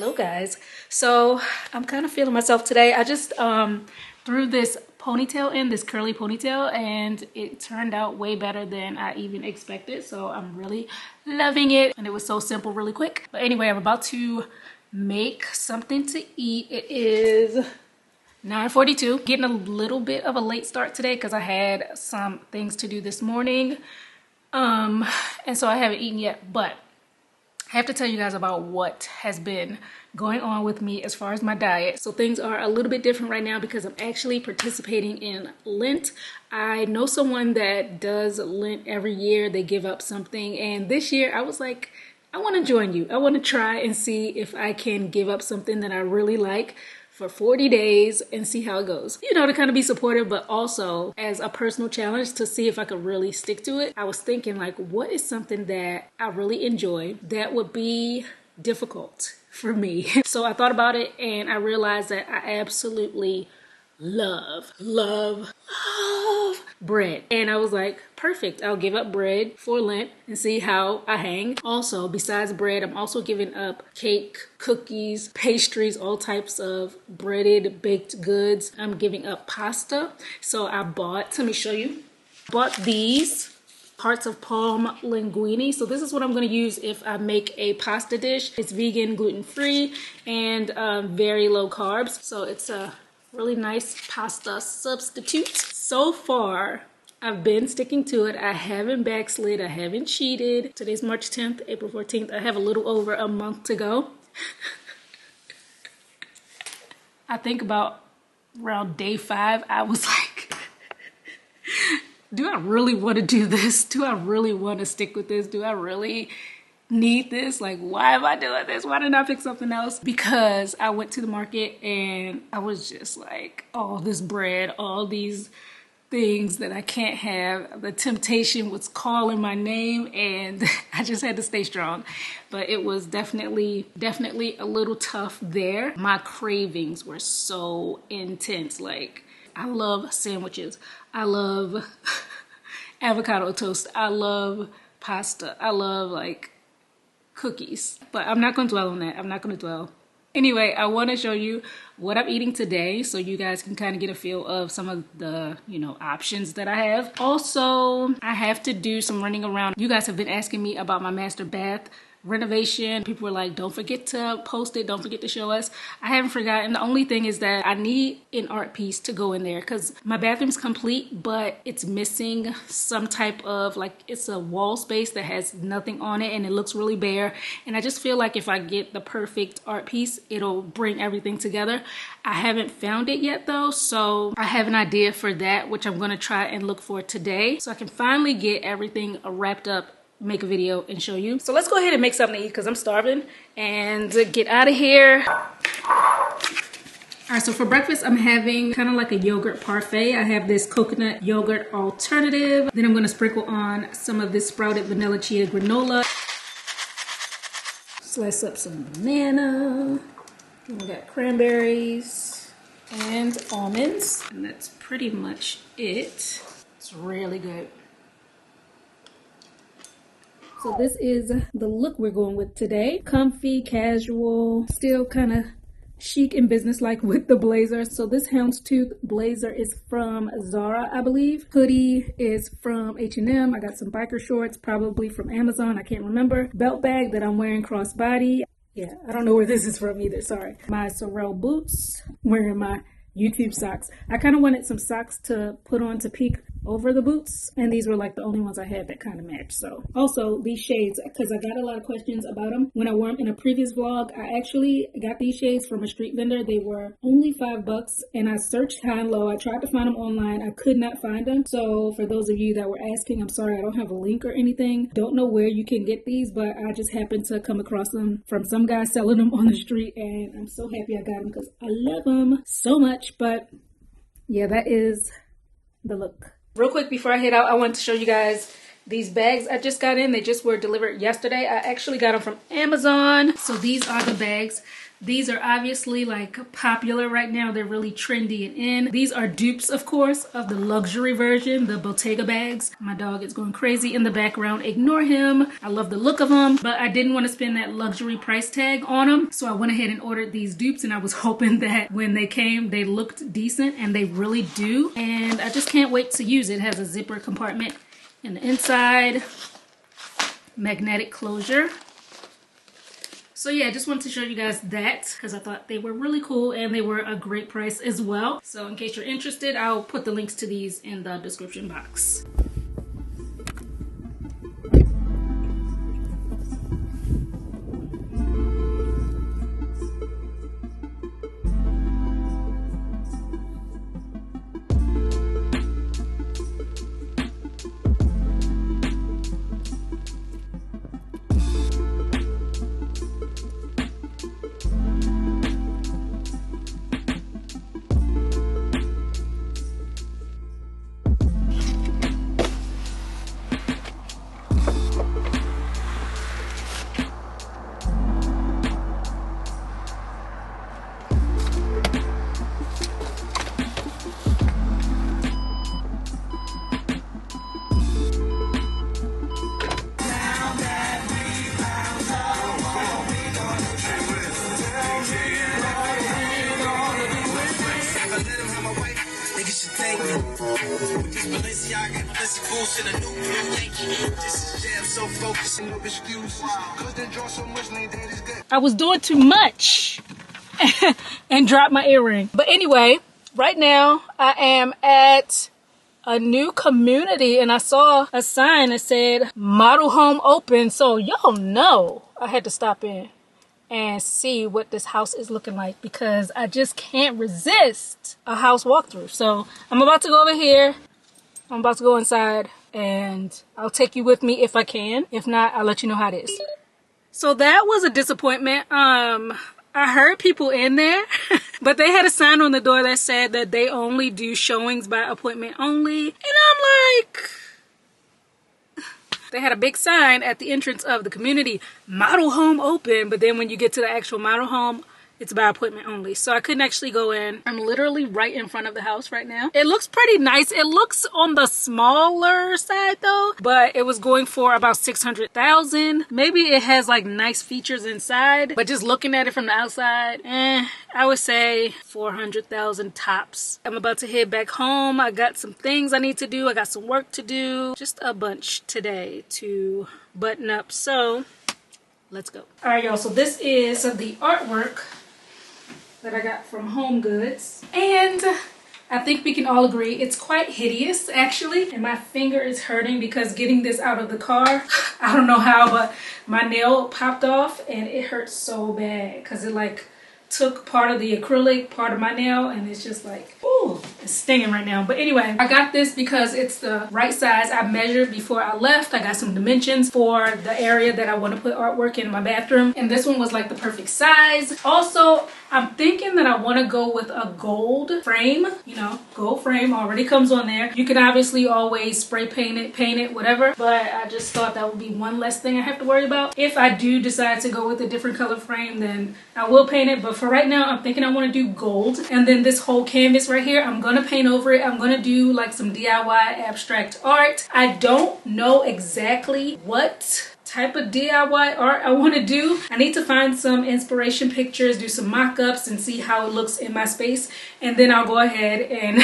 Hello guys. So I'm kind of feeling myself today. I just threw this ponytail in, this curly ponytail, and it turned out way better than I even expected. So I'm really loving it, and it was so simple, really quick. But anyway, I'm about to make something to eat. It is 9:42. Getting a little bit of a late start today because I had some things to do this morning. And so I haven't eaten yet, but I have to tell you guys about what has been going on with me as far as my diet. So things are a little bit different right now because I'm actually participating in Lent. I know someone that does Lent every year. They give up something, and this year I was like, I want to join you. I want to try and see if I can give up something that I really like for 40 days and see how it goes. You know, to kind of be supportive, but also as a personal challenge to see if I could really stick to it. I was thinking, like, what is something that I really enjoy that would be difficult for me? So I thought about it and I realized that I absolutely love bread. And I was like, perfect, I'll give up bread for Lent and see how I hang. Also, besides bread, I'm also giving up cake, cookies, pastries, all types of breaded baked goods. I'm giving up pasta. So I bought, let me show you, bought these parts of palm linguine. So this is what I'm going to use if I make a pasta dish. It's vegan, gluten-free, and very low carbs. So it's a really nice pasta substitute. So far, I've been sticking to it. I haven't backslid. I haven't cheated. Today's March 10th, April 14th. I have a little over a month to go. I think about around day 5, I was like, do I really want to do this? Do I really want to stick with this? Do I really need this? Like, why am I doing this? Why didn't I pick something else? Because I went to the market and I was just like, all this bread, all these things that I can't have. The temptation was calling my name and I just had to stay strong. But it was definitely a little tough there. My cravings were so intense. Like, I love sandwiches. I love avocado toast. I love pasta. I love like cookies, but I'm not going to dwell on that. I'm not going to dwell. Anyway, I want to show you what I'm eating today so you guys can kind of get a feel of some of the, options that I have. Also, I have to do some running around. You guys have been asking me about my master bath renovation. People were like, don't forget to post it, don't forget to show us. I haven't forgotten. The only thing is that I need an art piece to go in there because my bathroom's complete, but it's missing some type of, like, it's a wall space that has nothing on it and it looks really bare. And I just feel like if I get the perfect art piece, it'll bring everything together. I haven't found it yet though, so I have an idea for that, which I'm going to try and look for today so I can finally get everything wrapped up, make a video and show you. So let's go ahead and make something to eat because I'm starving and get out of here. All right, so for breakfast, I'm having kind of like a yogurt parfait. I have this coconut yogurt alternative. Then I'm gonna sprinkle on some of this sprouted vanilla chia granola. Slice up some banana. And we got cranberries and almonds. And that's pretty much it. It's really good. So this is the look we're going with today. Comfy, casual, still kind of chic and businesslike with the blazer. So this houndstooth blazer is from Zara, I believe. Hoodie is from H&M. I got some biker shorts, probably from Amazon. I can't remember. Belt bag that I'm wearing crossbody. Yeah, I don't know where this is from either, sorry. My Sorel boots, wearing my YouTube socks. I kind of wanted some socks to put on to peek over the boots, and these were like the only ones I had that kind of matched. So also these shades, because I got a lot of questions about them when I wore them in a previous vlog. I actually got these shades from a street vendor. They were only $5 and I searched high and low. I tried to find them online. I could not find them. So for those of you that were asking, I'm sorry I don't have a link or anything. Don't know where you can get these, but I just happened to come across them from some guy selling them on the street, and I'm so happy I got them because I love them so much. But yeah, that is the look. Real quick before I head out, I wanted to show you guys these bags I just got in. They just were delivered yesterday. I actually got them from Amazon. So these are the bags These are obviously like popular right now. They're really trendy and in. These are dupes, of course, of the luxury version, the Bottega bags. My dog is going crazy in the background. Ignore him. I love the look of them, but I didn't want to spend that luxury price tag on them. So I went ahead and ordered these dupes, and I was hoping that when they came, they looked decent, and they really do. And I just can't wait to use it. It has a zipper compartment in the inside, magnetic closure. So yeah, I just wanted to show you guys that because I thought they were really cool and they were a great price as well. So in case you're interested, I'll put the links to these in the description box. I was doing too much and dropped my earring. But anyway, right now I am at a new community and I saw a sign that said model home open. So y'all know I had to stop in and see what this house is looking like because I just can't resist a house walkthrough. So I'm about to go over here. I'm about to go inside and I'll take you with me if I can. If not, I'll let you know how it is. So that was a disappointment. I heard people in there, but they had a sign on the door that said that they only do showings by appointment only. And I'm like, they had a big sign at the entrance of the community, model home open. But then when you get to the actual model home, it's by appointment only. So I couldn't actually go in. I'm literally right in front of the house right now. It looks pretty nice. It looks on the smaller side though, but it was going for about 600,000. Maybe it has like nice features inside, but just looking at it from the outside, I would say 400,000 tops. I'm about to head back home. I got some things I need to do. I got some work to do. Just a bunch today to button up. So let's go. All right, y'all. So this is the artwork that I got from Home Goods. And I think we can all agree it's quite hideous actually. And my finger is hurting because getting this out of the car, I don't know how, but my nail popped off and it hurts so bad because it like took part of the acrylic, part of my nail, and it's just like, ooh, it's stinging right now. But anyway, I got this because it's the right size. I measured before I left. I got some dimensions for the area that I want to put artwork in my bathroom, and this one was like the perfect size. Also, I'm thinking that I want to go with a gold frame. You know, gold frame already comes on there. You can obviously always spray paint it, whatever, but I just thought that would be one less thing I have to worry about. If I do decide to go with a different color frame, then I will paint it, but for right now, I'm thinking I want to do gold. And then this whole canvas right here, I'm going to paint over it. I'm going to do like some DIY abstract art. I don't know exactly what type of DIY art I want to do. I need to find some inspiration pictures, do some mock-ups, and see how it looks in my space. And then I'll go ahead and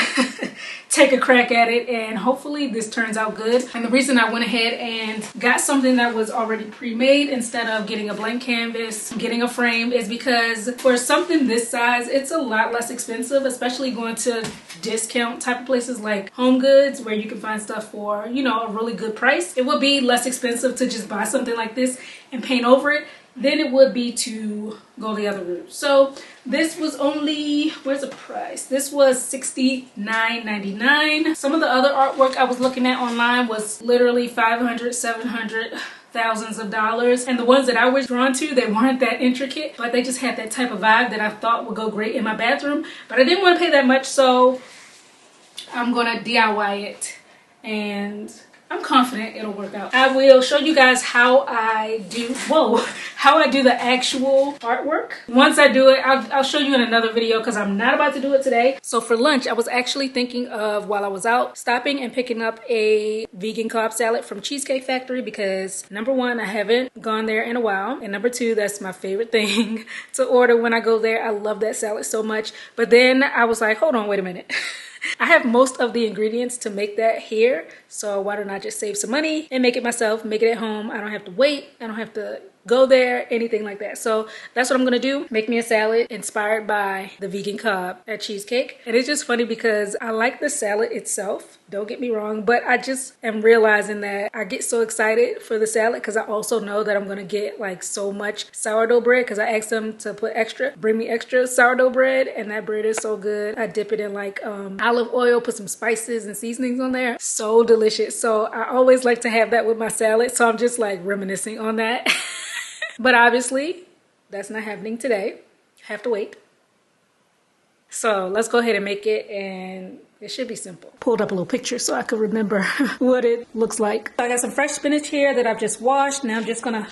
take a crack at it, and hopefully this turns out good. And the reason I went ahead and got something that was already pre-made instead of getting a blank canvas, getting a frame, is because for something this size, it's a lot less expensive, especially going to discount type of places like Home Goods where you can find stuff for, you know, a really good price. It would be less expensive to just buy something like this and paint over it than it would be to go the other route. So this was only, where's the price? This was $69.99. Some of the other artwork I was looking at online was literally $500, $700, thousands of dollars. And the ones that I was drawn to, they weren't that intricate, but they just had that type of vibe that I thought would go great in my bathroom. But I didn't want to pay that much, so I'm gonna DIY it. And I'm confident it'll work out. I will show you guys how I do, how I do the actual artwork. Once I do it, I'll show you in another video because I'm not about to do it today. So for lunch, I was actually thinking of, while I was out, stopping and picking up a vegan Cobb salad from Cheesecake Factory because number one, I haven't gone there in a while. And number two, that's my favorite thing to order when I go there. I love that salad so much. But then I was like, hold on, wait a minute. I have most of the ingredients to make that here, so why don't I just save some money and make it myself, make it at home. I don't have to wait, I don't have to go there, anything like that. So that's what I'm gonna do. Make me a salad inspired by the vegan Cobb at Cheesecake. And it's just funny because I like the salad itself, don't get me wrong, but I just am realizing that I get so excited for the salad because I also know that I'm gonna get like so much sourdough bread because I asked them to bring me extra sourdough bread, and that bread is so good. I dip it in like olive oil, put some spices and seasonings on there. So delicious. So I always like to have that with my salad. So I'm just like reminiscing on that. But obviously, that's not happening today. Have to wait. So let's go ahead and make it, and it should be simple. Pulled up a little picture so I could remember what it looks like. I got some fresh spinach here that I've just washed. Now I'm just gonna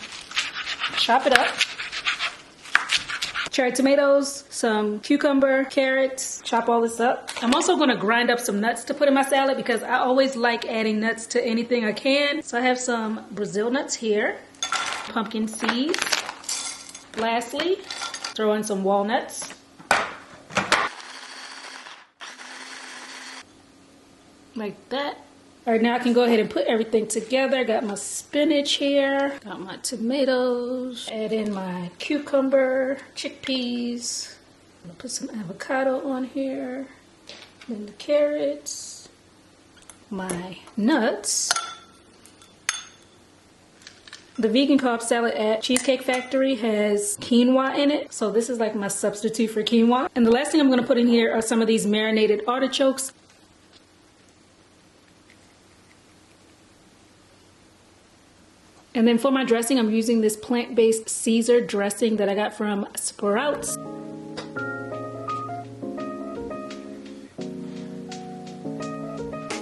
chop it up. Cherry tomatoes, some cucumber, carrots, chop all this up. I'm also gonna grind up some nuts to put in my salad because I always like adding nuts to anything I can. So I have some Brazil nuts here. Pumpkin seeds. Lastly, throw in some walnuts. Like that. All right, now I can go ahead and put everything together. Got my spinach here. Got my tomatoes. Add in my cucumber, chickpeas. I'm gonna put some avocado on here. Then the carrots. My nuts. The vegan Cobb salad at Cheesecake Factory has quinoa in it, so this is like my substitute for quinoa. And the last thing I'm going to put in here are some of these marinated artichokes. And then for my dressing, I'm using this plant-based Caesar dressing that I got from Sprouts.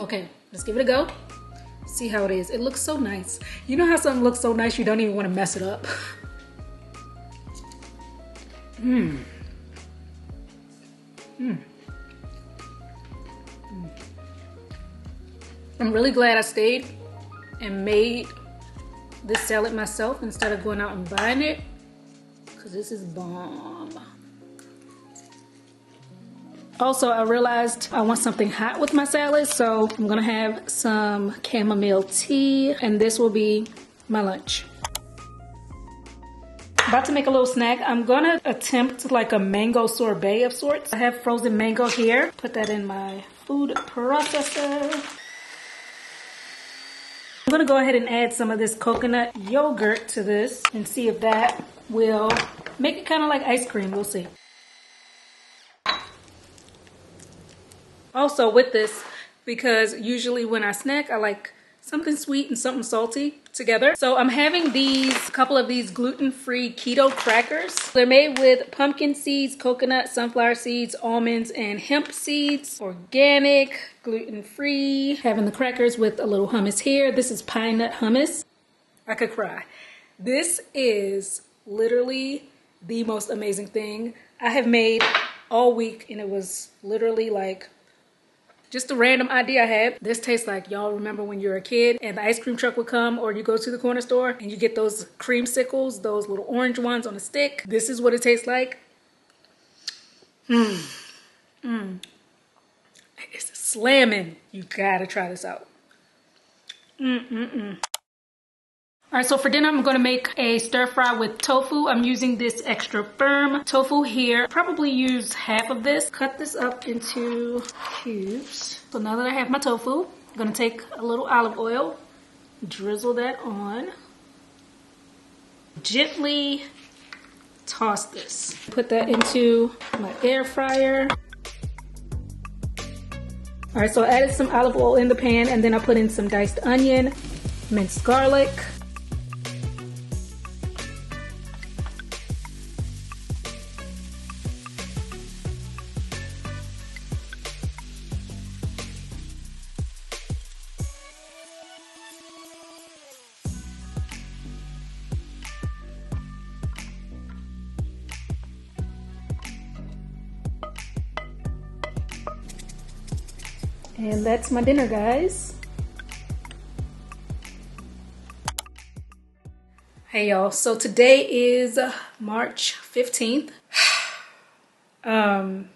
Okay, let's give it a go. See how it is. It looks so nice. You know how something looks so nice you don't even want to mess it up? I'm really glad I stayed and made this salad myself instead of going out and buying it, because this is bomb. Also, I realized I want something hot with my salad, so I'm gonna have some chamomile tea, and this will be my lunch. About to make a little snack. I'm gonna attempt like a mango sorbet of sorts. I have frozen mango here. Put that in my food processor. I'm gonna go ahead and add some of this coconut yogurt to this and see if that will make it kind of like ice cream. We'll see. Also with this, because usually when I snack, I like something sweet and something salty together. So I'm having a couple of these gluten-free keto crackers. They're made with pumpkin seeds, coconut, sunflower seeds, almonds, and hemp seeds. Organic, gluten-free. Having the crackers with a little hummus here. This is pine nut hummus. I could cry. This is literally the most amazing thing I have made all week, and it was literally like just a random idea I had. This tastes like, y'all remember when you were a kid and the ice cream truck would come, or you go to the corner store and you get those creamsicles, those little orange ones on a stick. This is what it tastes like. It's slamming. You gotta try this out. All right, so for dinner, I'm gonna make a stir fry with tofu. I'm using this extra firm tofu here. Probably use half of this. Cut this up into cubes. So now that I have my tofu, I'm gonna take a little olive oil, drizzle that on. Gently toss this. Put that into my air fryer. All right, so I added some olive oil in the pan, and then I put in some diced onion, minced garlic, And that's my dinner, guys. Hey y'all, so today is March 15th. I'm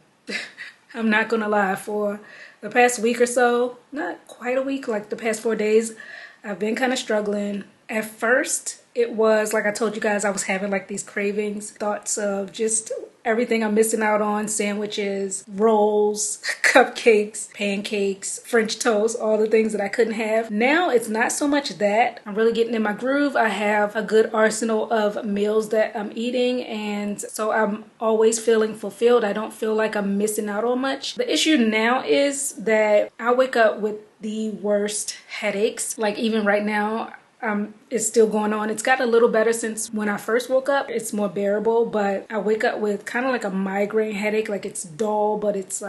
not gonna lie, for the past week or so, not quite a week, like the past 4 days, I've been kind of struggling. At first, it was like I told you guys, I was having like these cravings, thoughts of just everything I'm missing out on: sandwiches, rolls, cupcakes, pancakes, French toast, all the things that I couldn't have. Now it's not so much that. I'm really getting in my groove. I have a good arsenal of meals that I'm eating, and so I'm always feeling fulfilled. I don't feel like I'm missing out on much. The issue now is that I wake up with the worst headaches. Like even right now, it's still going on. It's gotten a little better since when I first woke up. It's more bearable, but I wake up with kind of like a migraine headache. Like it's dull, but it's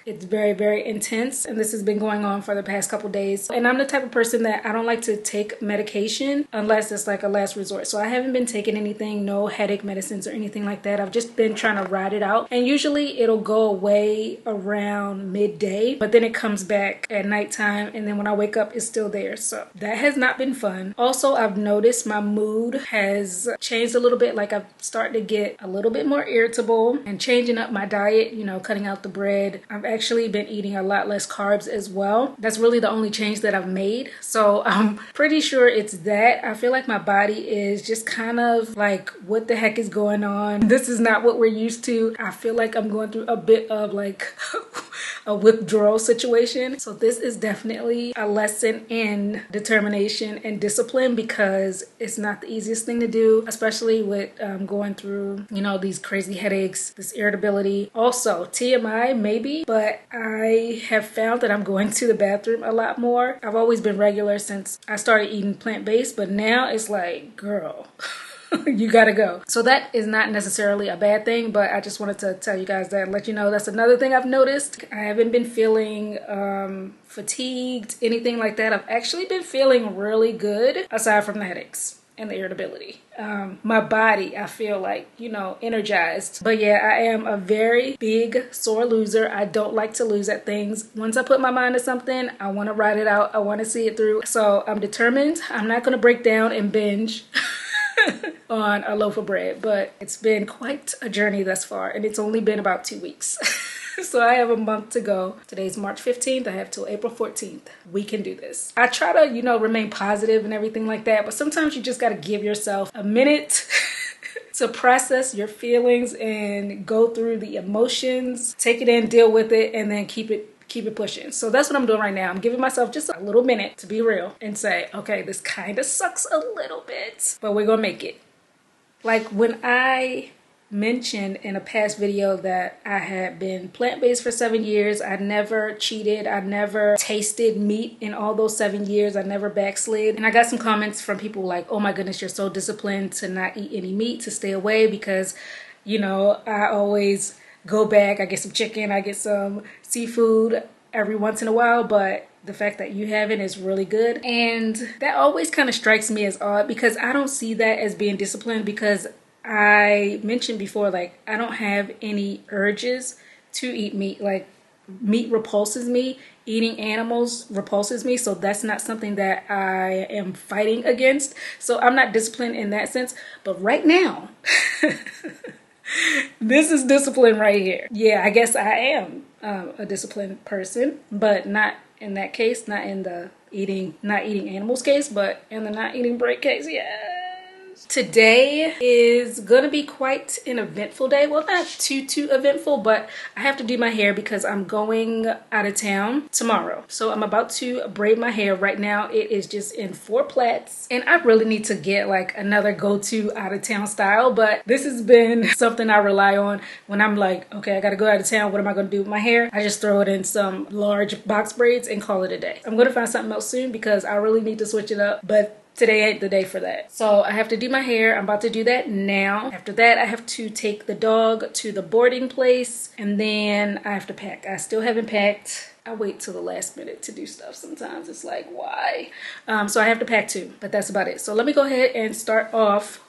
very, very intense. And this has been going on for the past couple days. And I'm the type of person that I don't like to take medication unless it's like a last resort. So I haven't been taking anything, no headache medicines or anything like that. I've just been trying to ride it out. And usually it'll go away around midday, but then it comes back at nighttime. And then when I wake up, it's still there. So that has not been fun. Also, I've noticed my mood has changed a little bit. Like I've started to get a little bit more irritable, and changing up my diet, you know, cutting out the bread. I've actually been eating a lot less carbs as well. That's really the only change that I've made. So I'm pretty sure it's that. I feel like my body is just kind of like, what the heck is going on? This is not what we're used to. I feel like I'm going through a bit of like a withdrawal situation. So this is definitely a lesson in determination and discipline, because it's not the easiest thing to do, especially with going through, you know, these crazy headaches, this irritability. Also, TMI maybe, but I have found that I'm going to the bathroom a lot more. I've always been regular since I started eating plant-based, but now it's like, girl, you gotta go. So that is not necessarily a bad thing, but I just wanted to tell you guys that and let you know that's another thing I've noticed. I haven't been feeling fatigued, anything like that. I've actually been feeling really good aside from the headaches and the irritability. My body, I feel like, you know, energized. But yeah, I am a very big sore loser. I don't like to lose at things. Once I put my mind to something, I want to ride it out. I want to see it through. So I'm determined. I'm not going to break down and binge on a loaf of bread, but it's been quite a journey thus far, and it's only been about 2 weeks. So I have a month to go. Today's March 15th. I have till April 14th. We can do this. I try to, you know, remain positive and everything like that, but sometimes you just got to give yourself a minute to process your feelings and go through the emotions, take it in, deal with it, and then keep it pushing. So that's what I'm doing right now. I'm giving myself just a little minute to be real and say, okay, this kind of sucks a little bit, but we're gonna make it. Like when I mentioned in a past video that I had been plant-based for 7 years, I never cheated, I never tasted meat in all those 7 years, I never backslid. And I got some comments from people like, oh my goodness, you're so disciplined to not eat any meat, to stay away, because, you know, I always go back, I get some chicken, I get some seafood every once in a while, but the fact that you haven't is really good. And that always kind of strikes me as odd, because I don't see that as being disciplined, because I mentioned before, like, I don't have any urges to eat meat. Like, meat repulses me. Eating animals repulses me. So that's not something that I am fighting against. So I'm not disciplined in that sense. But right now, this is discipline right here. Yeah, I guess I am a disciplined person, but not in that case, not in the not eating animals case, but in the not eating bread case. Yeah. Today is gonna be quite an eventful day. Well, not too eventful, but I have to do my hair because I'm going out of town tomorrow. So I'm about to braid my hair. Right now it is just in 4 plaits, and I really need to get like another go-to out of town style, but this has been something I rely on when I'm like, okay, I gotta go out of town. What am I gonna do with my hair? I just throw it in some large box braids and call it a day. I'm gonna find something else soon because I really need to switch it up, but today ain't the day for that. So I have to do my hair. I'm about to do that now. After that, I have to take the dog to the boarding place, and then I have to pack. I still haven't packed. I wait till the last minute to do stuff sometimes. It's like, why? So I have to pack too, but that's about it. So let me go ahead and start off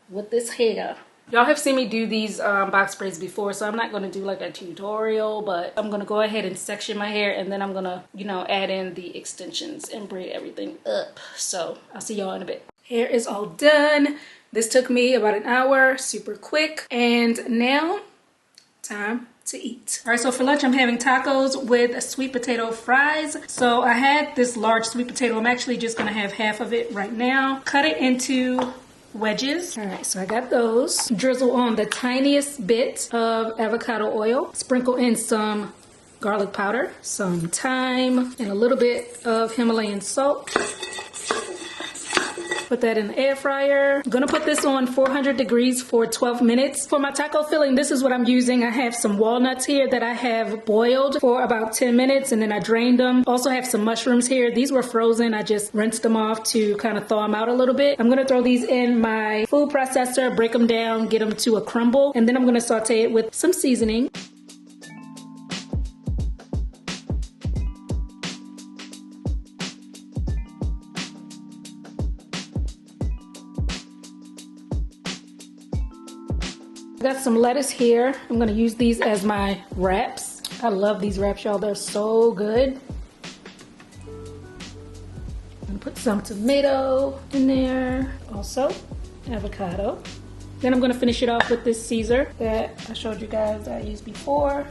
with this hair. Y'all have seen me do these box braids before, so I'm not going to do like a tutorial, but I'm going to go ahead and section my hair, and then I'm going to, you know, add in the extensions and braid everything up. So I'll see y'all in a bit. Hair is all done. This took me about an hour, super quick. And now, time to eat. All right, so for lunch, I'm having tacos with sweet potato fries. So I had this large sweet potato. I'm actually just gonna have half of it right now. Cut it into wedges. All right, so I got those. Drizzle on the tiniest bit of avocado oil. Sprinkle in some garlic powder, some thyme, and a little bit of Himalayan salt. Put that in the air fryer. I'm gonna put this on 400 degrees for 12 minutes. For my taco filling, this is what I'm using. I have some walnuts here that I have boiled for about 10 minutes and then I drained them. Also have some mushrooms here. These were frozen. I just rinsed them off to kind of thaw them out a little bit. I'm gonna throw these in my food processor, break them down, get them to a crumble, and then I'm gonna saute it with some seasoning. Got some lettuce here. I'm gonna use these as my wraps. I love these wraps, y'all. They're so good. I'm gonna put some tomato in there. Also, avocado. Then I'm gonna finish it off with this Caesar that I showed you guys that I used before.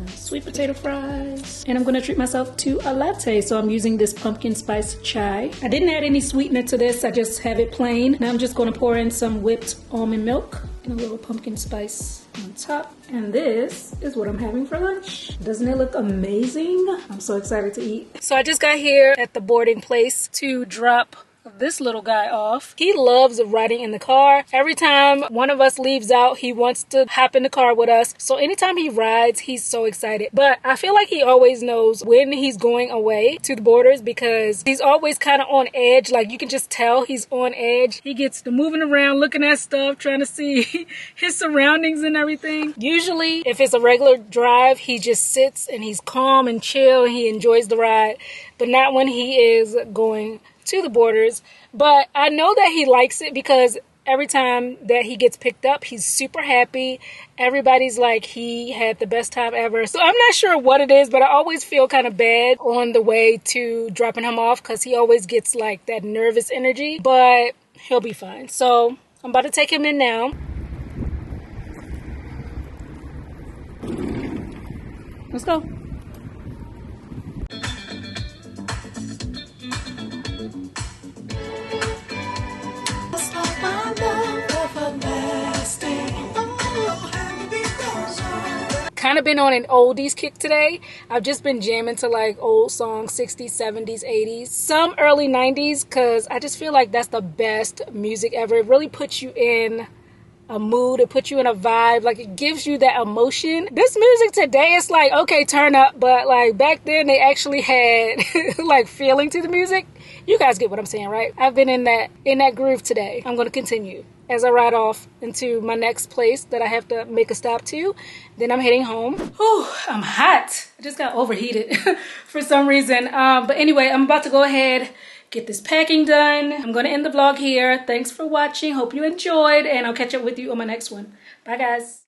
Sweet potato fries. And I'm gonna treat myself to a latte. So I'm using this pumpkin spice chai. I didn't add any sweetener to this. I just have it plain. Now I'm just gonna pour in some whipped almond milk and a little pumpkin spice on top. And this is what I'm having for lunch. Doesn't it look amazing? I'm so excited to eat. So I just got here at the boarding place to drop this little guy off. He loves riding in the car. Every time one of us leaves out, he wants to hop in the car with us. So anytime he rides, he's so excited. But I feel like he always knows when he's going away to the borders because he's always kind of on edge. Like you can just tell he's on edge. He gets to moving around, looking at stuff, trying to see his surroundings and everything. Usually, if it's a regular drive, he just sits and he's calm and chill and he enjoys the ride. But not when he is going to the borders. But I know that he likes it because every time that he gets picked up, he's super happy. Everybody's like he had the best time ever. So I'm not sure what it is, but I always feel kind of bad on the way to dropping him off because he always gets like that nervous energy, but he'll be fine. So I'm about to take him in now. Let's go. Kind of been on an oldies kick today. I've just been jamming to like old songs, 60s, 70s, 80s, some early 90s, because I just feel like that's the best music ever. It really puts you in a mood, it puts you in a vibe, like it gives you that emotion. This music today is like, okay, turn up, but like back then they actually had like feeling to the music. You guys get what I'm saying, right? I've been in that groove today. I'm going to continue as I ride off into my next place that I have to make a stop to. Then I'm heading home. Whew, I'm hot. I just got overheated for some reason. But anyway, I'm about to go ahead, get this packing done. I'm going to end the vlog here. Thanks for watching. Hope you enjoyed, and I'll catch up with you on my next one. Bye, guys.